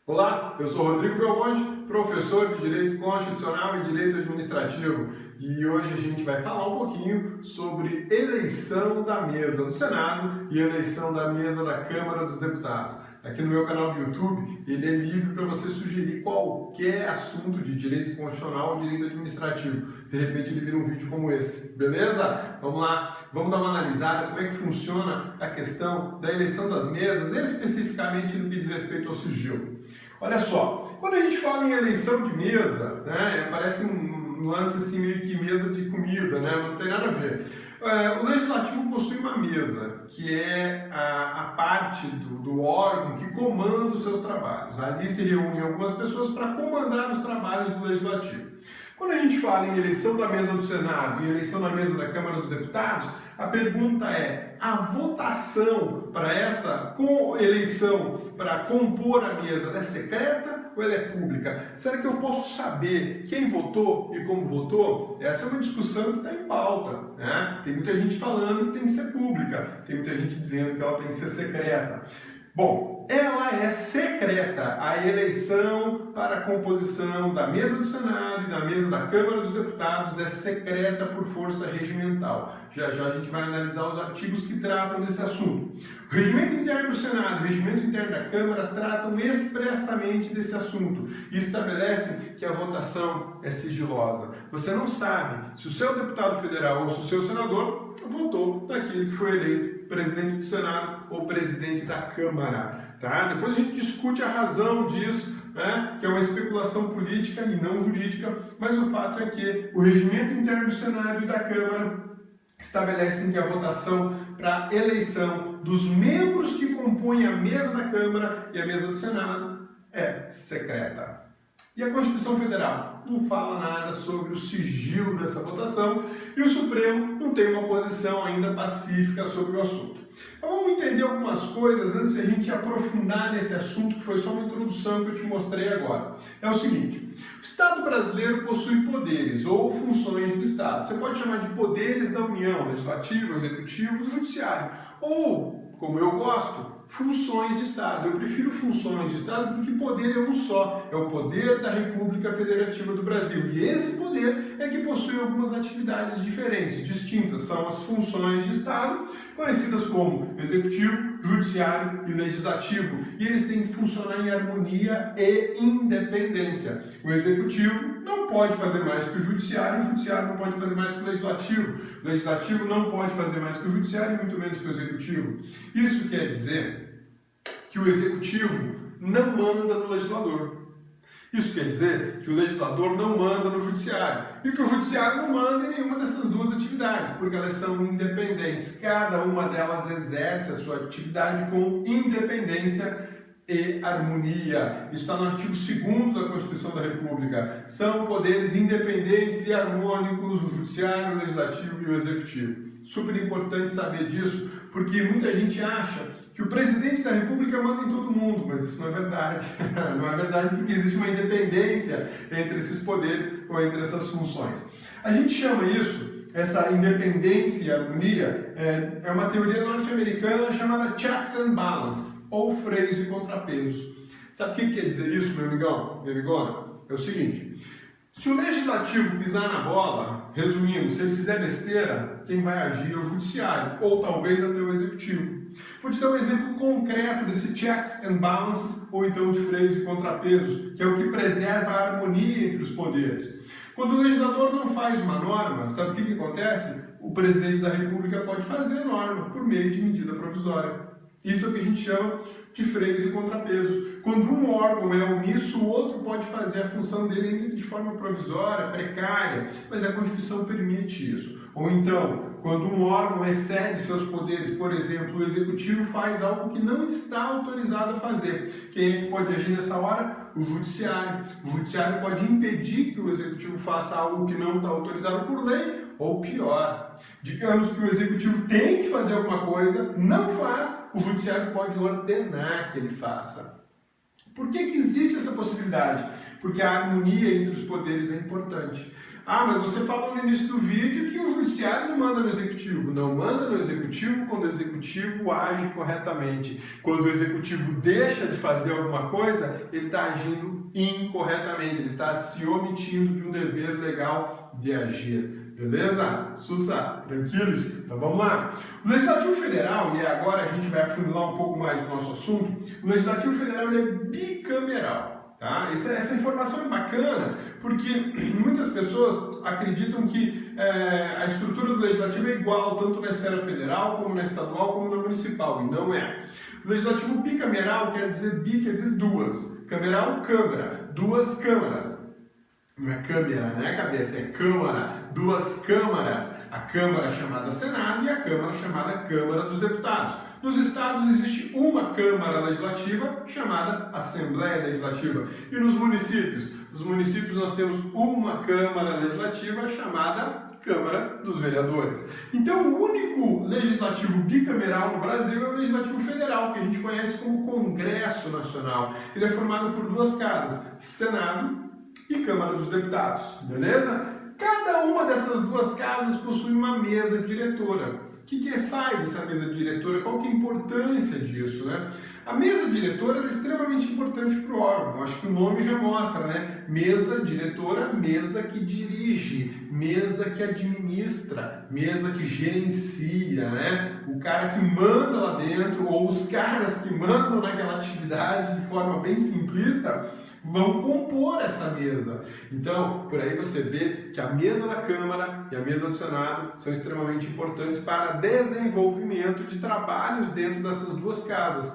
Olá, eu sou Rodrigo Belmonte, professor de Direito Constitucional e Direito Administrativo, e hoje a gente vai falar um pouquinho sobre eleição da mesa do Senado e eleição da mesa da Câmara dos Deputados. Aqui no meu canal do YouTube, ele é livre para você sugerir qualquer assunto de direito constitucional ou direito administrativo. De repente ele vira um vídeo como esse, beleza? Vamos lá, vamos dar uma analisada como é que funciona a questão da eleição das mesas, especificamente no que diz respeito ao sigilo. Olha só, quando a gente fala em eleição de mesa, né, parece um lance assim meio que mesa de comida, né, não tem nada a ver. O Legislativo possui uma mesa, que é a parte do órgão que comanda os seus trabalhos. Ali se reúnem algumas pessoas para comandar os trabalhos do Legislativo. Quando a gente fala em eleição da mesa do Senado e eleição da mesa da Câmara dos Deputados, a pergunta é: a votação para essa eleição, para compor a mesa, é secreta ou ela é pública? Será que eu posso saber quem votou e como votou? Essa é uma discussão que está em pauta, né? Tem muita gente falando que tem que ser pública, tem muita gente dizendo que ela tem que ser secreta. Bom, ela é secreta. A eleição para a composição da mesa do Senado e da mesa da Câmara dos Deputados é secreta por força regimental. Já já a gente vai analisar os artigos que tratam desse assunto. O regimento interno do Senado e o regimento interno da Câmara tratam expressamente desse assunto e estabelecem que a votação é sigilosa. Você não sabe se o seu deputado federal ou se o seu senador votou daquele que foi eleito presidente do Senado ou presidente da Câmara. Tá? Depois a gente discute a razão disso, né? Que é uma especulação política e não jurídica, mas o fato é que o regimento interno do Senado e da Câmara estabelecem que a votação para eleição dos membros que compõem a mesa da Câmara e a mesa do Senado é secreta. E a Constituição Federal não fala nada sobre o sigilo dessa votação e o Supremo não tem uma posição ainda pacífica sobre o assunto. Então vamos entender algumas coisas antes de a gente aprofundar nesse assunto, que foi só uma introdução que eu te mostrei agora. É o seguinte: o Estado brasileiro possui poderes ou funções do Estado. Você pode chamar de poderes da União, legislativo, executivo e judiciário. Ou, como eu gosto, funções de Estado. Eu prefiro funções de Estado porque poder é um só, é o poder da República Federativa do Brasil. E esse poder é que possui algumas atividades diferentes, distintas. São as funções de Estado, conhecidas como Executivo, Judiciário e Legislativo. E eles têm que funcionar em harmonia e independência. O Executivo não pode fazer mais que o Judiciário não pode fazer mais que o Legislativo não pode fazer mais que o Judiciário, muito menos que o Executivo. Isso quer dizer que o Executivo não manda no legislador. Isso quer dizer que o legislador não manda no Judiciário e que o Judiciário não manda em nenhuma dessas duas atividades, porque elas são independentes. Cada uma delas exerce a sua atividade com independência e harmonia. Isso está no artigo 2º da Constituição da República. São poderes independentes e harmônicos, o Judiciário, o Legislativo e o Executivo. Super importante saber disso, porque muita gente acha que o presidente da República manda em todo mundo, mas isso não é verdade. Não é verdade, porque existe uma independência entre esses poderes ou entre essas funções. A gente chama isso, essa independência e harmonia, é uma teoria norte-americana chamada checks and balances, ou freios e contrapesos. Sabe o que quer dizer isso, meu amigão, minha amigona? É o seguinte: se o legislativo pisar na bola, resumindo, se ele fizer besteira, quem vai agir é o judiciário, ou talvez até o executivo. Vou te dar um exemplo concreto desse checks and balances, ou então de freios e contrapesos, que é o que preserva a harmonia entre os poderes. Quando o legislador não faz uma norma, sabe o que acontece? O presidente da República pode fazer a norma por meio de medida provisória. Isso é o que a gente chama de freios e contrapesos. Quando um órgão é omisso, o outro pode fazer a função dele ainda de forma provisória, precária, mas a Constituição permite isso. Ou então, quando um órgão excede seus poderes, por exemplo, o Executivo faz algo que não está autorizado a fazer. Quem é que pode agir nessa hora? O Judiciário. O Judiciário pode impedir que o Executivo faça algo que não está autorizado por lei, ou pior, digamos que o Executivo tem que fazer alguma coisa, não faz, o Judiciário pode ordenar que ele faça. Por que existe essa possibilidade? Porque a harmonia entre os poderes é importante. Ah, mas você falou no início do vídeo que o judiciário não manda no executivo. Não manda no executivo quando o executivo age corretamente. Quando o executivo deixa de fazer alguma coisa, ele está agindo incorretamente, ele está se omitindo de um dever legal de agir. Beleza? Sussa, tranquilos? Então vamos lá. O Legislativo Federal, e agora a gente vai afunilar um pouco mais o nosso assunto, o Legislativo Federal ele é bicameral. Tá? Essa informação é bacana porque muitas pessoas acreditam que a estrutura do Legislativo é igual tanto na esfera federal, como na estadual, como na municipal, e não é. O Legislativo bicameral quer dizer duas. Cameral, câmara. Duas câmaras. Não é câmera, não é cabeça, é câmara. Duas câmaras. A Câmara chamada Senado e a Câmara chamada Câmara dos Deputados. Nos estados existe uma Câmara Legislativa chamada Assembleia Legislativa. E nos municípios? Nos municípios nós temos uma Câmara Legislativa chamada Câmara dos Vereadores. Então o único legislativo bicameral no Brasil é o Legislativo Federal, que a gente conhece como Congresso Nacional. Ele é formado por duas casas, Senado e Câmara dos Deputados, beleza? Cada uma dessas duas casas possui uma mesa diretora. O que faz essa mesa diretora? Qual que é a importância disso, né? A mesa diretora é extremamente importante para o órgão. Acho que o nome já mostra, né? Mesa diretora, mesa que dirige, mesa que administra, mesa que gerencia, né? O cara que manda lá dentro, ou os caras que mandam naquela atividade de forma bem simplista, vão compor essa mesa. Então, por aí você vê que a mesa da Câmara e a mesa do Senado são extremamente importantes para desenvolvimento de trabalhos dentro dessas duas casas.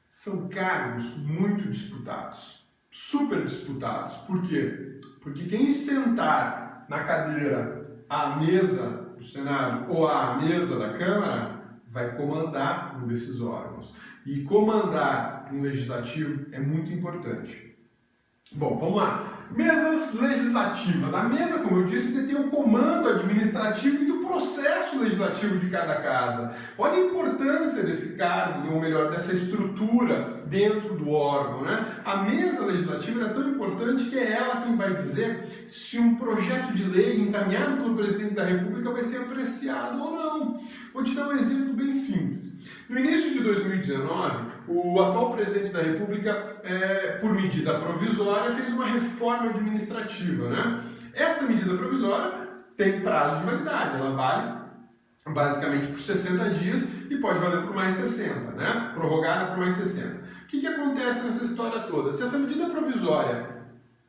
São cargos muito disputados, super disputados. Por quê? Porque quem sentar na cadeira à mesa do Senado ou à mesa da Câmara vai comandar um desses órgãos. E comandar um legislativo é muito importante. Bom, vamos lá. Mesas legislativas. A mesa, como eu disse, detém o comando administrativo e do processo legislativo de cada casa. Olha a importância desse cargo, ou melhor, dessa estrutura dentro do órgão, né? A mesa legislativa é tão importante que é ela quem vai dizer se um projeto de lei encaminhado pelo presidente da República vai ser apreciado ou não. Vou te dar um exemplo bem simples. No início de 2019, o atual presidente da República, por medida provisória, fez uma reforma administrativa, né? Essa medida provisória tem prazo de validade, ela vale basicamente por 60 dias e pode valer por mais 60, né? Prorrogada por mais 60. O que acontece nessa história toda? Se essa medida provisória,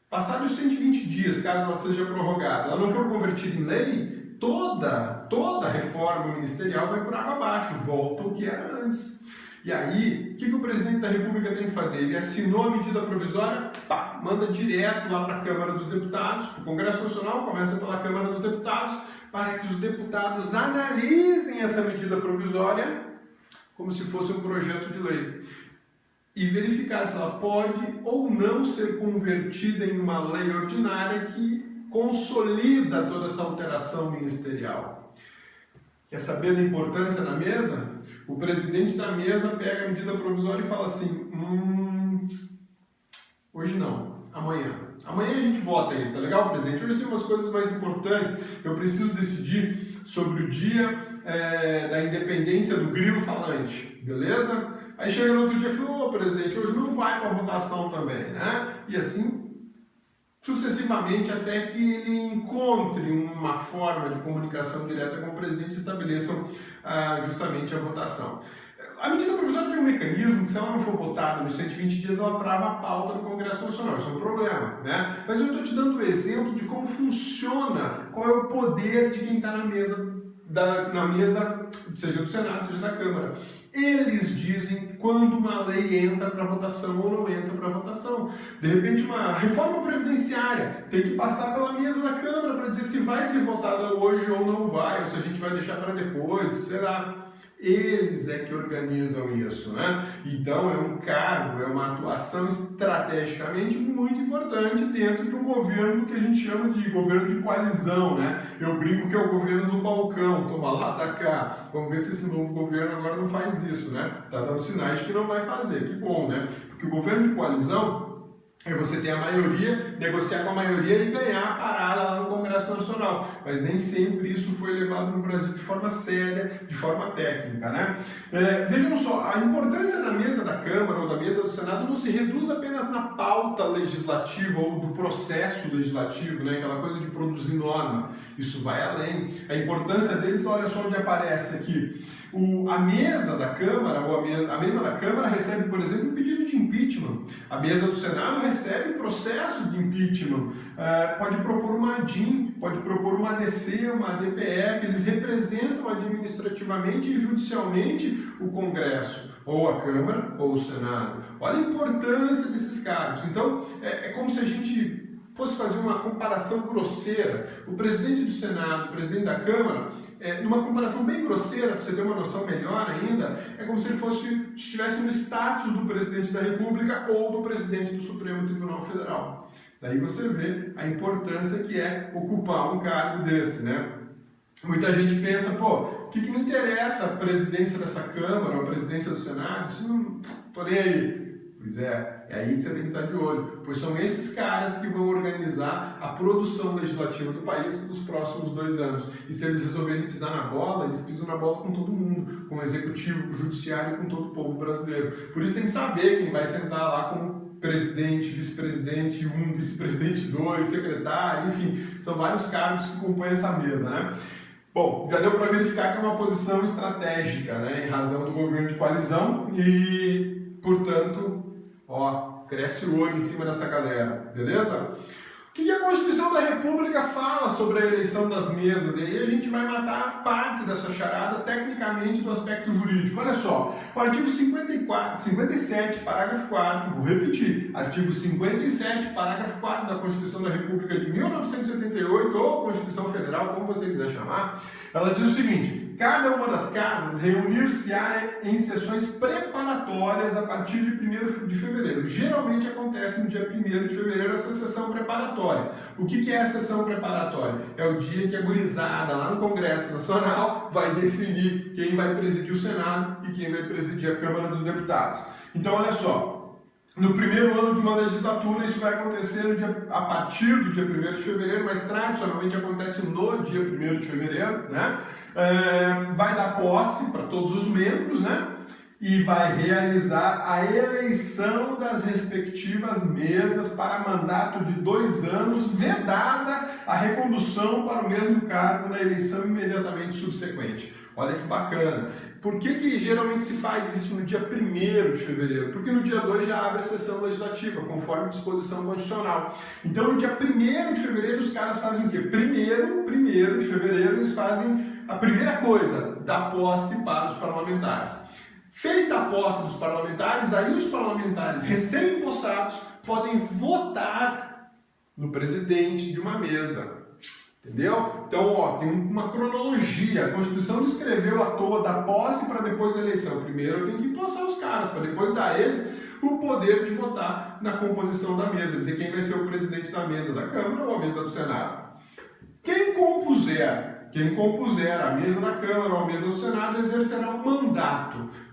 passados 120 dias, caso ela seja prorrogada, ela não for convertida em lei, toda reforma ministerial vai por água abaixo, volta ao que era antes. E aí, o que o presidente da República tem que fazer? Ele assinou a medida provisória, pá, manda direto lá para a Câmara dos Deputados, para o Congresso Nacional, começa pela Câmara dos Deputados, para que os deputados analisem essa medida provisória como se fosse um projeto de lei e verificar se ela pode ou não ser convertida em uma lei ordinária que consolida toda essa alteração ministerial. Quer saber da importância da mesa? O presidente da mesa pega a medida provisória e fala assim, hoje não, amanhã. Amanhã a gente vota isso, tá legal, presidente? Hoje tem umas coisas mais importantes, eu preciso decidir sobre o dia da independência do grilo falante, beleza? Aí chega no outro dia e fala, ô presidente, hoje não vai para votação também, né? E assim sucessivamente até que ele encontre uma forma de comunicação direta com o presidente e estabeleçam justamente a votação. A medida provisória tem um mecanismo que, se ela não for votada nos 120 dias, ela trava a pauta do Congresso Nacional. Isso é um problema, né? Mas eu estou te dando o exemplo de como funciona, qual é o poder de quem está na mesa, seja do Senado, seja da Câmara. Eles dizem quando uma lei entra para votação ou não entra para votação. De repente, uma reforma previdenciária tem que passar pela mesa da Câmara para dizer se vai ser votada hoje ou não vai, ou se a gente vai deixar para depois, sei lá. Eles é que organizam isso, né? Então é um cargo, é uma atuação estrategicamente muito importante dentro de um governo que a gente chama de governo de coalizão, né? Eu brinco que é o governo do balcão, toma lá, tá cá. Vamos ver se esse novo governo agora não faz isso, né? Tá dando sinais de que não vai fazer, que bom, né? Porque o governo de coalizão Aí você tem a maioria, negociar com a maioria e ganhar a parada lá no Congresso Nacional. Mas nem sempre isso foi levado no Brasil de forma séria, de forma técnica, né? Vejam só, a importância da mesa da Câmara ou da mesa do Senado não se reduz apenas na pauta legislativa ou do processo legislativo, né? Aquela coisa de produzir norma. Isso vai além. A importância deles, olha só onde aparece aqui. A mesa da Câmara, ou a mesa da Câmara recebe, por exemplo, um pedido de impeachment. A mesa do Senado recebe processo de impeachment. Pode propor uma ADIM, pode propor uma ADC, uma ADPF. Eles representam administrativamente e judicialmente o Congresso, ou a Câmara, ou o Senado. Olha a importância desses cargos. Então, é como se a gente fosse fazer uma comparação grosseira. O presidente do Senado, o presidente da Câmara, numa comparação bem grosseira, para você ter uma noção melhor ainda, é como se ele estivesse no status do presidente da República ou do presidente do Supremo Tribunal Federal. Daí você vê a importância que é ocupar um cargo desse, né? Muita gente pensa, o que me interessa a presidência dessa Câmara ou a presidência do Senado? Isso não tô nem aí. Pois é aí que você tem que estar de olho, pois são esses caras que vão organizar a produção legislativa do país nos próximos 2 anos. E se eles resolverem pisar na bola, eles pisam na bola com todo mundo, com o executivo, com o judiciário e com todo o povo brasileiro. Por isso tem que saber quem vai sentar lá como presidente, vice-presidente 1, vice-presidente 2, secretário, enfim, são vários cargos que compõem essa mesa, né? Bom, já deu para verificar que é uma posição estratégica, né, em razão do governo de coalizão e, portanto, cresce o olho em cima dessa galera, beleza? O que a Constituição da República fala sobre a eleição das mesas? E aí a gente vai matar parte dessa charada tecnicamente do aspecto jurídico. Olha só, o artigo 57, parágrafo 4º, vou repetir, artigo 57, parágrafo 4º da Constituição da República de 1988, ou Constituição Federal, como você quiser chamar, ela diz o seguinte: cada uma das casas reunir-se-á em sessões preparatórias a partir de 1º de fevereiro. Geralmente acontece no dia 1º de fevereiro essa sessão preparatória. O que é a sessão preparatória? É o dia que a gurizada lá no Congresso Nacional vai definir quem vai presidir o Senado e quem vai presidir a Câmara dos Deputados. Então, olha só, no primeiro ano de uma legislatura, isso vai acontecer a partir do dia 1º de fevereiro, mas tradicionalmente acontece no dia 1º de fevereiro, né? Vai dar posse para todos os membros, né? E vai realizar a eleição das respectivas mesas para mandato de 2 anos, vedada a recondução para o mesmo cargo na eleição imediatamente subsequente. Olha que bacana. Por que geralmente se faz isso no dia 1º de fevereiro? Porque no dia 2 já abre a sessão legislativa, conforme disposição constitucional. Então, no dia 1º de fevereiro, os caras fazem o quê? Primeiro de fevereiro, eles fazem a primeira coisa, dar posse para os parlamentares. Feita a posse dos parlamentares, aí os parlamentares recém-impossados podem votar no presidente de uma mesa. Entendeu? Então, tem uma cronologia. A Constituição não escreveu à toa da posse para depois da eleição. Primeiro eu tenho que empossar os caras, para depois dar a eles o poder de votar na composição da mesa, dizer quem vai ser o presidente da mesa da Câmara ou a mesa do Senado. Quem compuser a mesa da Câmara ou a mesa do Senado exercerá um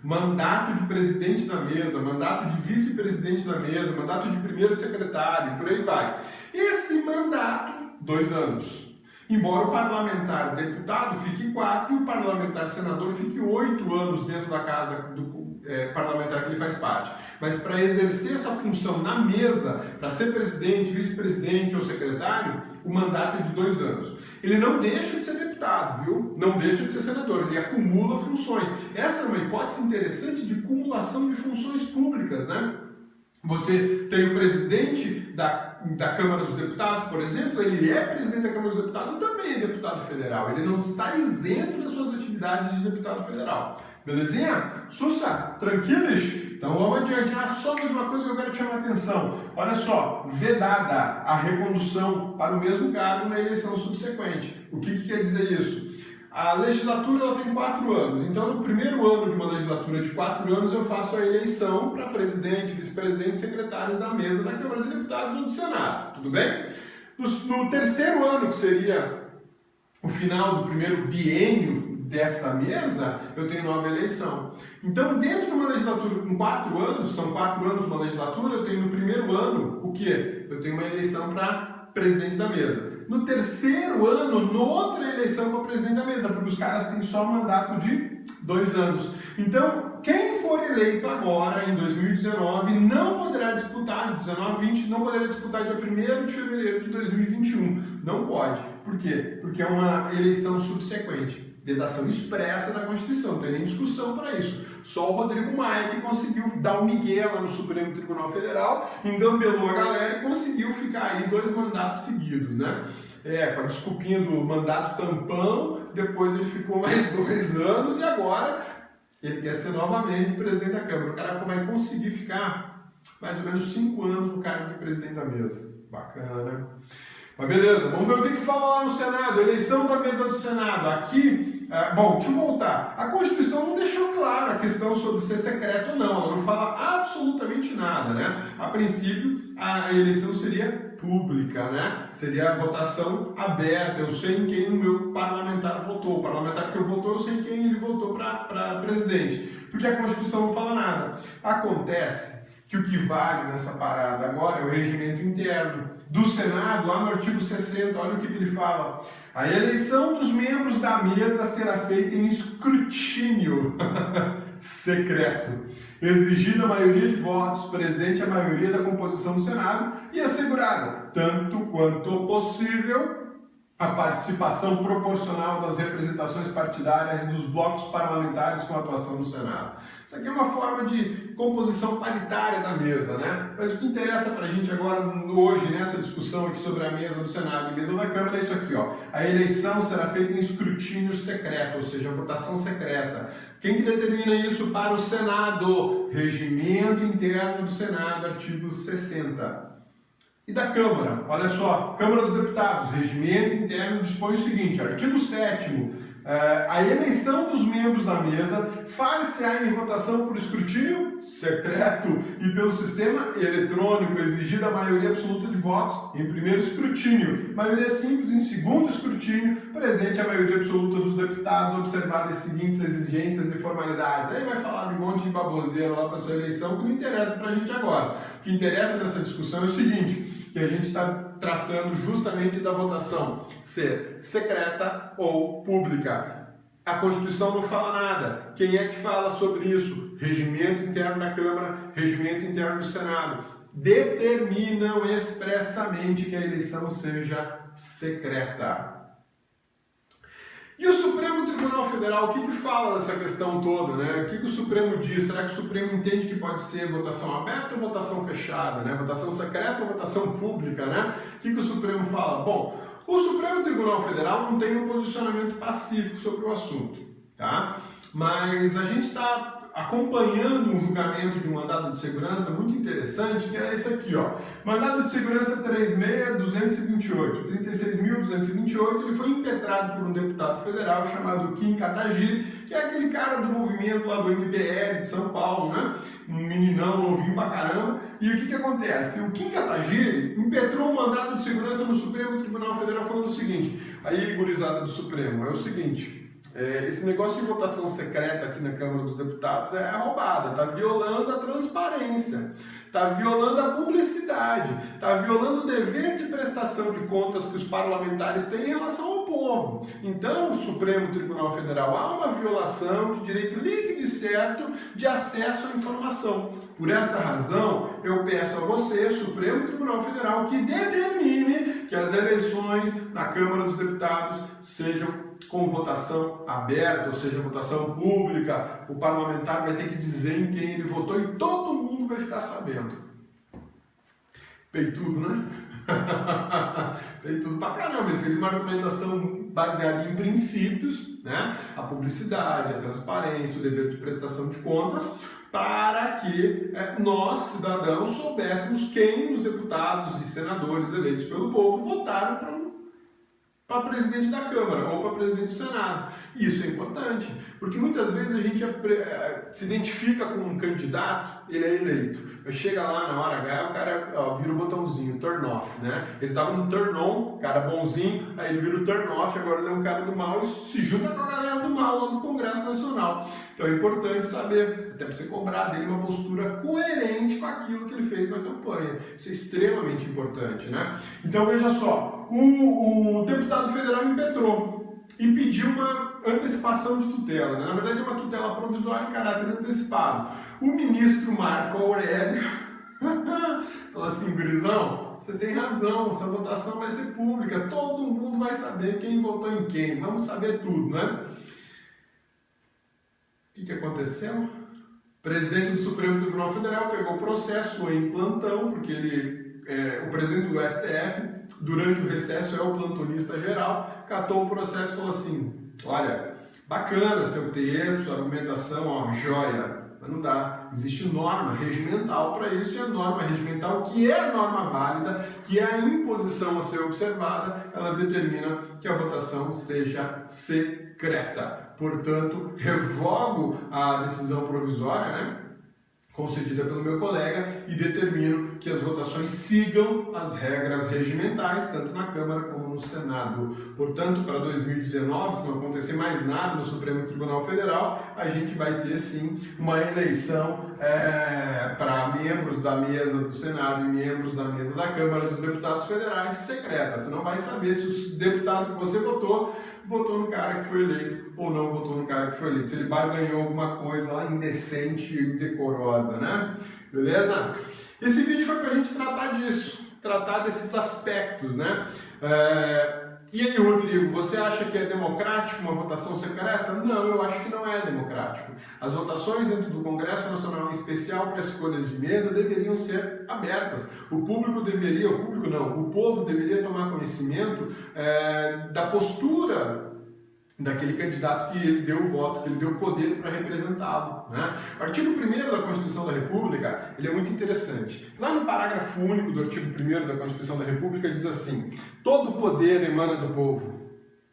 mandato de presidente da mesa, mandato de vice-presidente da mesa, mandato de primeiro secretário, por aí vai. Esse mandato, 2 anos. Embora o parlamentar deputado fique 4 e o parlamentar senador fique 8 anos dentro da casa parlamentar que ele faz parte. Mas para exercer essa função na mesa, para ser presidente, vice-presidente ou secretário, o mandato é de 2 anos. Ele não deixa de ser deputado, viu? Não deixa de ser senador, ele acumula funções. Essa é uma hipótese interessante de cumulação de funções públicas, né? Você tem o presidente da Câmara dos Deputados, por exemplo, ele é presidente da Câmara dos Deputados e também é deputado federal. Ele não está isento das suas atividades de deputado federal. Belezinha? Sussa, tranquilos? Então vamos adiante. Só mais uma coisa que eu quero te chamar a atenção. Olha só, vedada a recondução para o mesmo cargo na eleição subsequente. O que quer dizer isso? A legislatura ela tem 4 anos, então no primeiro ano de uma legislatura de 4 anos eu faço a eleição para presidente, vice-presidente e secretários da mesa da Câmara de Deputados ou do Senado, tudo bem? No terceiro ano, que seria o final do primeiro biênio dessa mesa, eu tenho nova eleição. Então, dentro de uma legislatura com 4 anos, são 4 anos uma legislatura, eu tenho no primeiro ano, o quê? Eu tenho uma eleição para presidente da mesa. No terceiro ano, outra eleição para presidente da mesa, porque os caras têm só mandato de 2 anos. Então, quem for eleito agora, em 2019, não poderá disputar, 19-20, não poderá disputar dia 1º de fevereiro de 2021. Não pode. Por quê? Porque é uma eleição subsequente. Vedação expressa da Constituição, não tem nem discussão para isso. Só o Rodrigo Maia que conseguiu dar um migué lá no Supremo Tribunal Federal, engambelou a galera e conseguiu ficar aí 2 mandatos seguidos, né? Com a desculpinha do mandato tampão, depois ele ficou mais 2 anos e agora ele quer ser novamente presidente da Câmara. O cara vai conseguir ficar mais ou menos 5 anos no cargo de presidente da mesa. Bacana. Mas beleza, vamos ver o que fala lá no Senado, eleição da mesa do Senado. Aqui, bom, deixa eu voltar. A Constituição não deixou clara a questão sobre ser secreto ou não, ela não fala absolutamente nada, né? A princípio, a eleição seria pública, né? Seria a votação aberta, eu sei em quem o meu parlamentar votou. O parlamentar que eu votou, eu sei em quem ele votou para presidente. Porque a Constituição não fala nada. Acontece que o que vale nessa parada agora é o regimento interno do Senado, lá no artigo 60, olha o que ele fala. A eleição dos membros da mesa será feita em escrutínio secreto, exigida a maioria de votos, presente a maioria da composição do Senado e assegurada, tanto quanto possível, a participação proporcional das representações partidárias e dos blocos parlamentares com a atuação do Senado. Isso aqui é uma forma de composição paritária da mesa, né? Mas o que interessa para a gente agora, hoje, nessa discussão aqui sobre a mesa do Senado e a mesa da Câmara, é isso aqui, ó. A eleição será feita em escrutínio secreto, ou seja, votação secreta. Quem que determina isso para o Senado? Regimento interno do Senado, artigo 60. E da Câmara, olha só, Câmara dos Deputados, regimento interno dispõe o seguinte, artigo 7º, a eleição dos membros da mesa far-se-á em votação por escrutínio secreto e pelo sistema eletrônico, exigida a maioria absoluta de votos em primeiro escrutínio, maioria simples em segundo escrutínio, presente a maioria absoluta dos deputados, observadas as seguintes exigências e formalidades. Aí vai falar de um monte de baboseira lá para essa eleição que não interessa para a gente agora. O que interessa nessa discussão é o seguinte, que a gente está tratando justamente da votação ser secreta ou pública. A Constituição não fala nada. Quem é que fala sobre isso? Regimento interno da Câmara, regimento interno do Senado. Determinam expressamente que a eleição seja secreta. E o Supremo Tribunal Federal, o que fala dessa questão toda, né? O que o Supremo diz? Será que o Supremo entende que pode ser votação aberta ou votação fechada, né? Votação secreta ou votação pública, né? O que o Supremo fala? Bom, o Supremo Tribunal Federal não tem um posicionamento pacífico sobre o assunto, tá? Mas a gente está acompanhando um julgamento de um mandado de segurança muito interessante, que é esse aqui, ó. Mandado de segurança 36.228, 36.228, ele foi impetrado por um deputado federal chamado Kim Kataguiri, que é aquele cara do movimento lá do MBL de São Paulo, né? Um meninão novinho pra caramba. E o que acontece? O Kim Kataguiri impetrou um mandado de segurança no Supremo Tribunal Federal falando o seguinte, aí, gurizada do Supremo, é o seguinte... esse negócio de votação secreta aqui na Câmara dos Deputados é roubada, está violando a transparência, está violando a publicidade, está violando o dever de prestação de contas que os parlamentares têm em relação ao povo. Então, o Supremo Tribunal Federal há uma violação de direito líquido e certo de acesso à informação. Por essa razão, eu peço a você, Supremo Tribunal Federal, que determine que as eleições na Câmara dos Deputados sejam com votação aberta, ou seja, votação pública. O parlamentar vai ter que dizer em quem ele votou e todo mundo vai ficar sabendo. Peitudo, né? Peitudo pra caramba. Ele fez uma argumentação baseada em princípios, né? A publicidade, a transparência, o dever de prestação de contas, para que nós, cidadãos, soubéssemos quem os deputados e senadores eleitos pelo povo votaram para presidente da Câmara ou para presidente do Senado. Isso é importante, porque muitas vezes a gente se identifica com um candidato, ele é eleito. chega lá na hora H, o cara vira o botãozinho, turn off, né? Ele tava no turn on, cara bonzinho, aí ele vira o turn off, agora ele é um cara do mal e se junta com a galera do mal lá no Congresso Nacional. Então é importante saber, até para você cobrar dele uma postura coerente com aquilo que ele fez na campanha. Isso é extremamente importante, né? Então veja só, o deputado federal impetrou e pediu uma antecipação de tutela, né? Na verdade é uma tutela provisória em caráter antecipado. O ministro Marco Aurélio falou assim, gurizão, você tem razão, essa votação vai ser pública, todo mundo vai saber quem votou em quem, vamos saber tudo, né? O que aconteceu? O presidente do Supremo Tribunal Federal pegou o processo em plantão, porque o presidente do STF, durante o recesso, é o plantonista geral, catou o processo e falou assim, olha, bacana seu texto, sua argumentação, ó, joia, mas não dá. Existe norma regimental para isso, e a norma regimental, que é a norma válida, que é a imposição a ser observada, ela determina que a votação seja secreta. Portanto, revogo a decisão provisória, né, concedida pelo meu colega, e determino que as votações sigam as regras regimentais, tanto na Câmara como no Senado. Portanto, para 2019, se não acontecer mais nada no Supremo Tribunal Federal, a gente vai ter sim uma eleição para membros da mesa do Senado e membros da mesa da Câmara dos Deputados Federais secreta. Você não vai saber se o deputado que você votou no cara que foi eleito ou não votou no cara que foi eleito. Se ele barganhou alguma coisa lá indecente e indecorosa, né? Beleza? Esse vídeo foi para a gente tratar disso, tratar desses aspectos, né? E aí, Rodrigo, você acha que é democrático uma votação secreta? Não, eu acho que não é democrático. As votações dentro do Congresso Nacional, em especial para escolhas de mesa, deveriam ser abertas. O povo deveria tomar conhecimento da postura daquele candidato que ele deu o voto, que ele deu o poder para representá-lo, né? O artigo 1º da Constituição da República, ele é muito interessante. Lá no parágrafo único do artigo 1º da Constituição da República diz assim: todo poder emana do povo,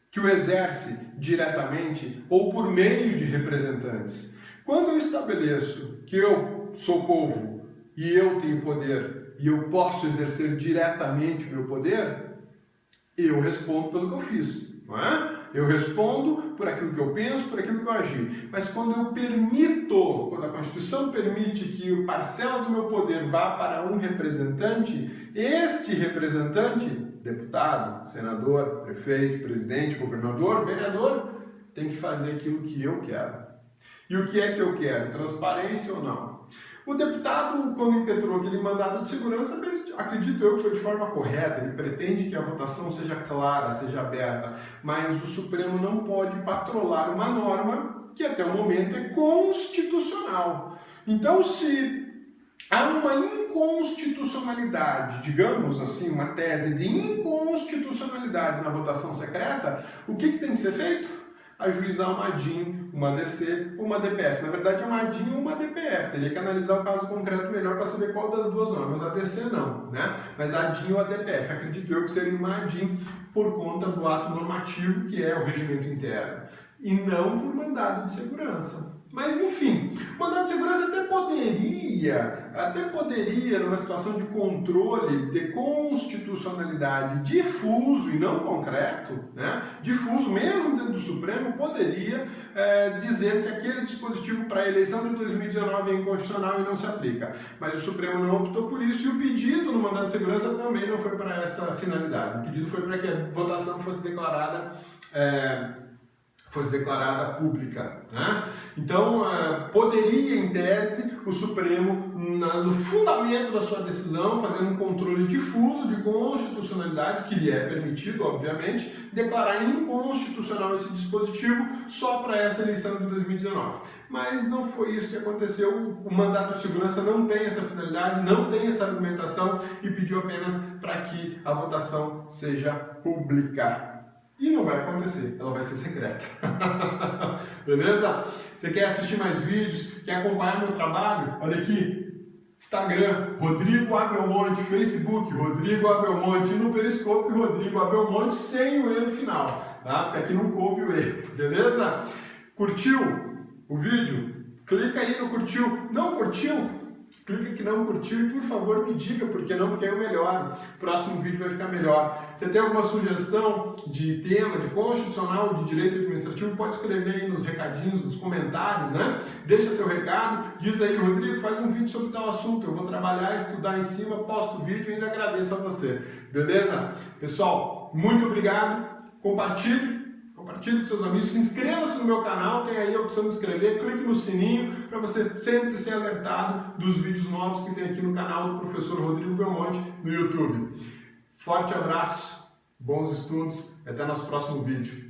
que o exerce diretamente ou por meio de representantes. Quando eu estabeleço que eu sou povo e eu tenho poder e eu posso exercer diretamente o meu poder, eu respondo pelo que eu fiz, não é? Eu respondo por aquilo que eu penso, por aquilo que eu agi. Mas quando eu permito, quando a Constituição permite que parcela do meu poder vá para um representante, este representante, deputado, senador, prefeito, presidente, governador, vereador, tem que fazer aquilo que eu quero. E o que é que eu quero? Transparência ou não? O deputado, quando impetrou aquele mandado de segurança, acredito eu que foi de forma correta. Ele pretende que a votação seja clara, seja aberta, mas o Supremo não pode patrolar uma norma que até o momento é constitucional. Então, se há uma inconstitucionalidade, digamos assim, uma tese de inconstitucionalidade na votação secreta, o que tem que ser feito? Ajuizar uma ADIM, uma ADC, uma DPF. Na verdade é uma ADIM ou uma DPF. Teria que analisar o caso concreto melhor para saber qual das duas normas. A ADC não, né? Mas a ADIM ou a DPF. Acredito eu que seria uma ADIM por conta do ato normativo, que é o regimento interno, e não por mandado de segurança. Mas enfim, o mandado de segurança até poderia, numa situação de controle, de constitucionalidade difuso e não concreto, né? Difuso, mesmo dentro do Supremo, poderia dizer que aquele dispositivo para a eleição de 2019 é inconstitucional e não se aplica. Mas o Supremo não optou por isso, e o pedido no mandado de segurança também não foi para essa finalidade. O pedido foi para que a votação fosse declarada pública, né? Então, poderia, em tese, o Supremo, no fundamento da sua decisão, fazendo um controle difuso de constitucionalidade, que lhe é permitido, obviamente, declarar inconstitucional esse dispositivo só para essa eleição de 2019. Mas não foi isso que aconteceu. O mandato de segurança não tem essa finalidade, não tem essa argumentação, e pediu apenas para que a votação seja pública. E não vai acontecer, ela vai ser secreta. Beleza? Você quer assistir mais vídeos? Quer acompanhar meu trabalho? Olha aqui, Instagram, Rodrigo Abelmonte, Facebook, Rodrigo Abelmonte, no Periscope, Rodrigo Abelmonte, sem o E no final, tá? Porque aqui não coube o E, beleza? Curtiu o vídeo? Clica aí no curtiu. Não curtiu? clica aqui não curtiu e por favor me diga porque não, porque aí eu melhoro. O próximo vídeo vai ficar melhor. Você tem alguma sugestão de tema, de constitucional, de direito administrativo, pode escrever aí nos recadinhos, nos comentários, né? Deixa seu recado, diz aí, Rodrigo, faz um vídeo sobre tal assunto, eu vou trabalhar, estudar em cima, posto o vídeo e ainda agradeço a você. Beleza? Pessoal, muito obrigado, compartilhe com seus amigos, se inscreva-se no meu canal, tem aí a opção de inscrever, clique no sininho para você sempre ser alertado dos vídeos novos que tem aqui no canal do professor Rodrigo Belmonte no YouTube. Forte abraço, bons estudos, até nosso próximo vídeo.